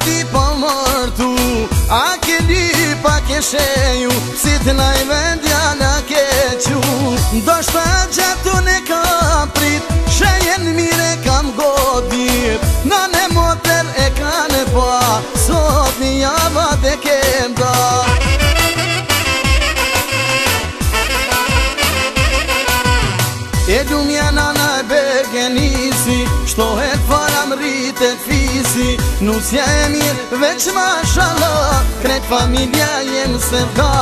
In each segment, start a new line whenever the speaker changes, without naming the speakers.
ti po mërtu, a ke lipa ke shenju, si të naj vendja la ke qu. Do shta gjatu ne kam prit, shenjen mire kam godit, në ne moter e ka ne pa, sot një javat e kem da. E dumja nana e begenisi, shtohet faram rritet fisi, nusja e mirë veç mashallah, kret familja jem se vka.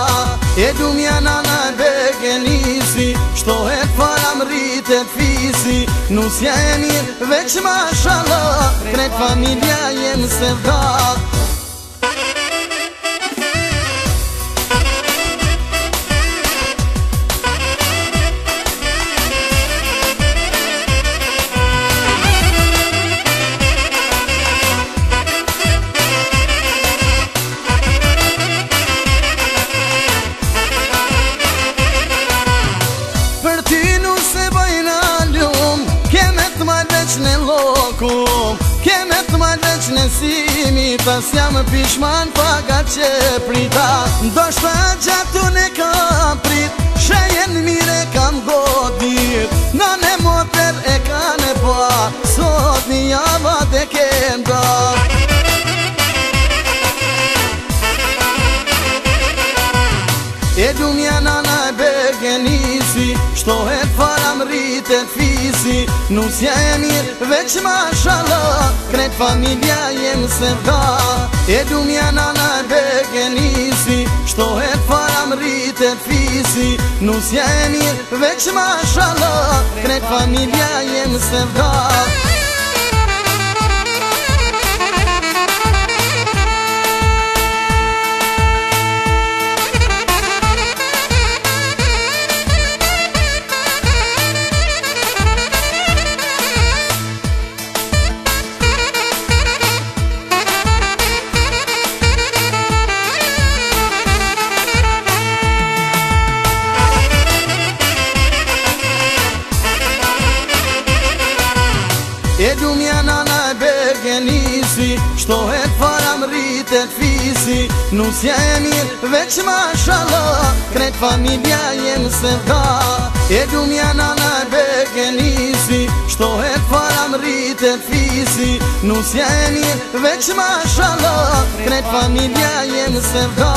E dumja nana e begenisi, shtohet faram rritet fisi, nusja e mirë veç mashallah, kret familja jem se vka. Keme të malveq në simi, pas jam pishman paga që prita. Do shta gjatu ne kam prit, shenjen mire kam godit, në ne moter e ka ne pa, sot një javat e kem da. E dumja nana e begenisi, shtohet faram rritet fisi, nusja e mirë veç mashallah, kret familja jem se vka. E dumja nana e begenisi, shtohet faram rritet fisi, nusja e mirë veç mashallah, kret familja jem se vka. E dumja nana e begenisi, shtohet faram rritet fisi, nusja e mirë veç mashallah, kret familja jem se vka. E dumja nana e begenisi, shtohet faram rritet fisi, nusja e mirë veç mashallah, kret familja jem se vka.